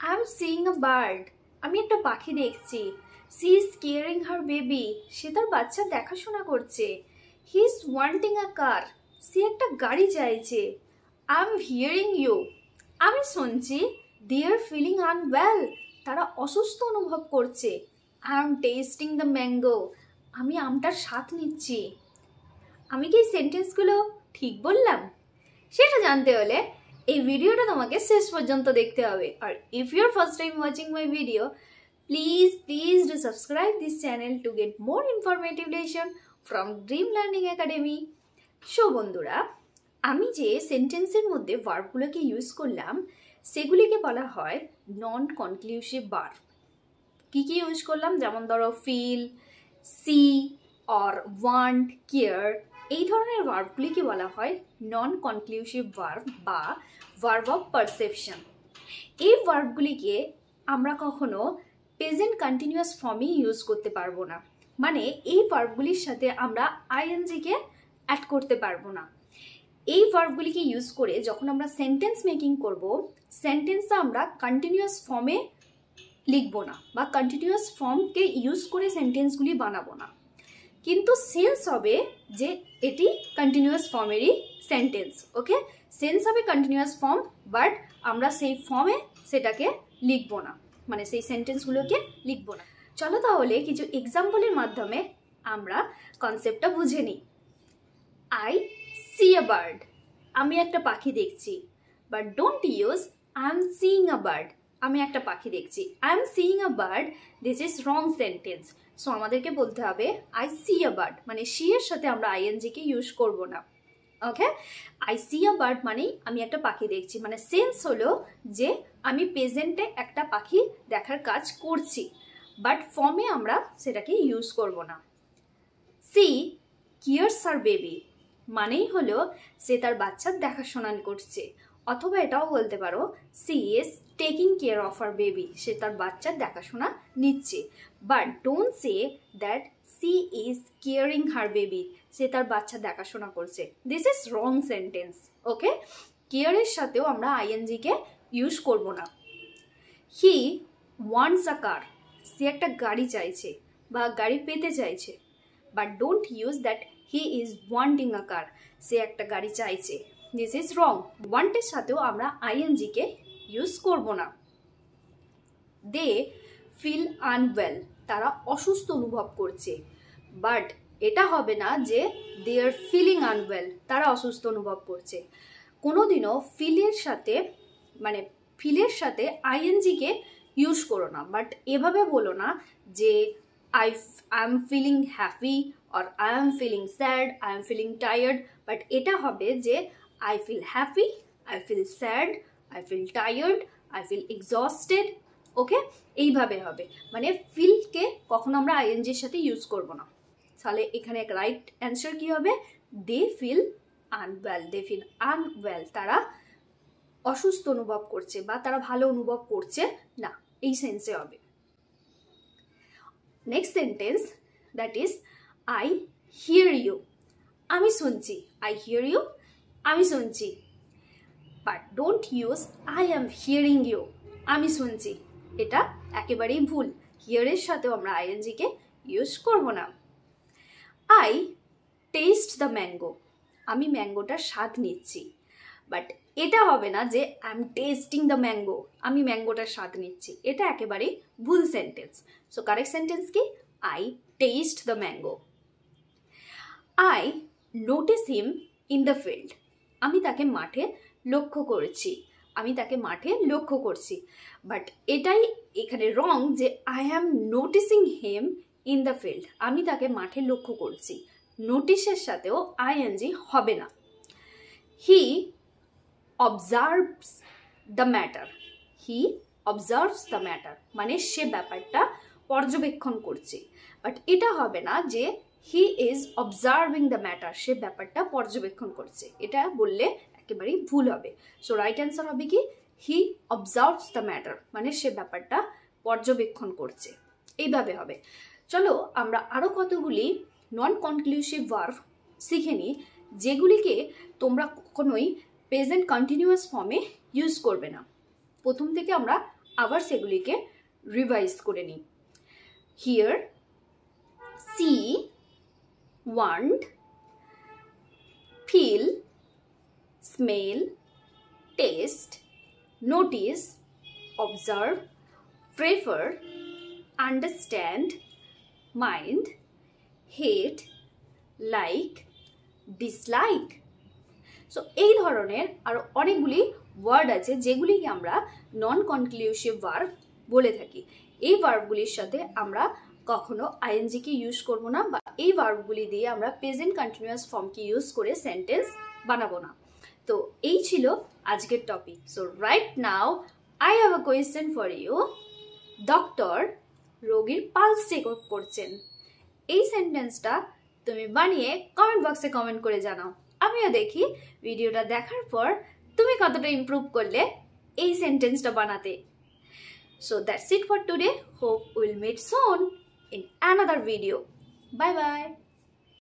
I am seeing a bird. আমি একটা পাখি দেখছি। She is caring her baby. সে তার বাচ্চা দেখাশোনা করছে। হি ইজ ওয়ান্টিং আ কার। সে একটা গাড়ি চাইছে। I am hearing you. আমি শুনছি। They are feeling unwell. তারা অসুস্থ অনুভব করছে। I am tasting the mango. আমি আমটার স্বাদ নিচ্ছি। আমি কি এই সেন্টেন্সগুলো ঠিক বললাম? সেটা জানতে হলে এই ভিডিওটা তোমাকে শেষ পর্যন্ত দেখতে হবে। আর if you are first time watching my video, please do subscribe this channel to get more informative lesson from Dream Learning Academy. So বন্ধুরা, আমি যে সেন্টেন্সের মধ্যে ভার্বগুলোকে ইউজ করলাম সেগুলিকে বলা হয় নন কনক্লুসিভ ভার্ব। কি কি ইউজ করলাম? যেমন ধরো feel, see or want, care, এই ধরনের ভার্বগুলিকে বলা হয় নন কনক্লুসিভ ভার্ব বা ভার্ব অফ পারসেপশন। এই ভার্বগুলিকে আমরা কখনো প্রেজেন্ট কন্টিনিউয়াস ফর্মে ইউজ করতে পারবো না। মানে এই ভার্বগুলির সাথে আমরা আইএনজিকে অ্যাড করতে পারবো না। এই ভার্বগুলিকে ইউজ করে যখন আমরা সেন্টেন্স মেকিং করব, সেন্টেন্সটা আমরা কন্টিনিউয়াস ফর্মে লিখবো না বা কন্টিনিউয়াস ফর্মকে ইউজ করে সেন্টেন্সগুলি বানাবো না, কিন্তু সেন্স হবে যে এটি কন্টিনিউয়াস ফর্মেরই সেন্টেন্স। ওকে, সেন্স হবে কন্টিনিউয়াস ফর্ম, বাট আমরা সেই ফর্মে সেটাকে লিখবো না, মানে সেই সেন্টেন্সগুলোকে লিখবো না। চলো তাহলে কিছু এক্সাম্পলের মাধ্যমে আমরা কনসেপ্টটা বুঝে নিই। I C a bird. আমি একটা পাখি দেখছি। But don't use I am seeing a bird. আমি একটা পাখি দেখছি। I am seeing a bird, this is wrong sentence. So আমাদেরকে বলতে হবে আই সি আ বার্ড, মানে সি এর সাথে আমরা আইএনজিকে ইউজ করব না। ওকে, আই সি আ বার্ড মানেই আমি একটা পাখি দেখছি, মানে সেন্স হলো যে আমি প্রেজেন্টে একটা পাখি দেখার কাজ করছি, বাট ফর্মে আমরা সেটাকে ইউজ করব না। সি কেয়ারস হার বেবি মানেই হলো সে তার বাচ্চার দেখাশোনা করছে, অথবা এটাও বলতে পারো she is taking care of her baby, সে তার বাচ্চার দেখাশোনা নিচ্ছে। But don't say that she is caring her baby, সে তার বাচ্চা দেখাশোনা করছে। This is wrong sentence. Okay, কেয়ারের সাথেও আমরা আইএনজিকে ইউজ করব না। হি ওয়ান্টস আ কার, সে একটা গাড়ি চাইছে বা গাড়ি পেতে চাইছে। But don't use that he is wanting a car, সে একটা গাড়ি চাইছে। দিস ইজ রং। ওয়ান্টের সাথেও আমরা আইএনজিকে ইউজ করব না। দে ফিল আনওয়েল, তারা অসুস্থ অনুভব করছে। বাট এটা হবে না যে দে আর ফিলিং আনওয়েল, তারা অসুস্থ অনুভব করছে। কোনোদিনও ফিলের সাথে, মানে ফিলের সাথে আইএনজিকে ইউজ করো না। বাট এভাবে বলো না যে I am feeling happy or I am feeling sad, I am feeling tired. But এটা হবে যে I feel happy, I feel sad, I feel tired, I feel exhausted. ওকে, এইভাবে হবে। মানে ফিলকে কখনো আমরা আইএনজির সাথে ইউজ করব না। তাহলে এখানে এক রাইট অ্যান্সার কি হবে? They feel unwell. They feel unwell, তারা অসুস্থ অনুভব করছে বা তারা ভালো অনুভব করছে না, এই সেন্সে হবে। Next sentence, that is I hear you. আমি শুনছি। আই হিয়ার ইউ, আমি শুনছি। But don't use I am hearing you, আমি শুনছি। এটা একেবারেই ভুল। হিয়ারের সাথেও আমরা আইএনজিকে ইউজ করব না। আই টেস্ট দ্য ম্যাঙ্গো, আমি ম্যাঙ্গোটার স্বাদ নিচ্ছি। বাট এটা হবে না যে I am tasting the mango, আমি ম্যাঙ্গোটার স্বাদ নিচ্ছি। এটা একেবারেই ভুল সেন্টেন্স। সো কারেক্ট সেন্টেন্স কি? I test the mango. I notice him in the field, আমি তাকে মাঠে লক্ষ্য করছি। আমি তাকে মাঠে লক্ষ্য করছি। বাট এটাই এখানে রং যে I am noticing him in the field, আমি তাকে মাঠে লক্ষ্য করছি। নোটিসের সাথেও আইএনজি হবে না। He observes the matter, he observes the matter মানে সে ব্যাপারটা পর্যবেক্ষণ করছে। বাট এটা হবে না যে he is observing the matter, সে ব্যাপারটা পর্যবেক্ষণ করছে। এটা বললে একেবারেই ভুল হবে। সো রাইট অ্যান্সার হবে কি? হি অবজার্ভস দ্য ম্যাটার মানে সে ব্যাপারটা পর্যবেক্ষণ করছে। এইভাবে হবে। চলো আমরা আরও কতগুলি নন কনক্লুসিভ ভার্ব শিখে নিই, যেগুলিকে তোমরা কখনোই প্রেজেন্ট কন্টিনিউয়াস ফর্মে ইউজ করবে না। প্রথম থেকে আমরা আবার সেগুলিকে রিভাইজ করে নিই। Hear see, want, feel, smell, taste, notice, observe, prefer, understand, mind, hate, like, dislike. So এই ধরনের আরো অনেকগুলি ওয়ার্ড আছে যেগুলিকে আমরা নন কনক্লুসিভ ভার্ব বলে থাকি। এই ভার্বগুলির সাথে আমরা কখনো আইএনজি কে ইউজ করব না, বা এই ভার্বগুলি দিয়ে আমরা প্রেজেন্ট কন্টিনিউয়াস ফর্মকে ইউজ করে সেন্টেন্স বানাবো না। তো এই ছিল আজকের topic. So right now I have a question for you. Doctor রোগীর পালস চেক আপ করছেন। এই সেন্টেন্সটা তুমি বানিয়ে কমেন্ট বক্সে কমেন্ট করে জানাও। আমিও দেখি ভিডিওটা দেখার পর তুমি কতটা ইমপ্রুভ করলে এই সেন্টেন্সটা বানাতে। So that's it for today. Hope we'll meet soon in another video. Bye bye.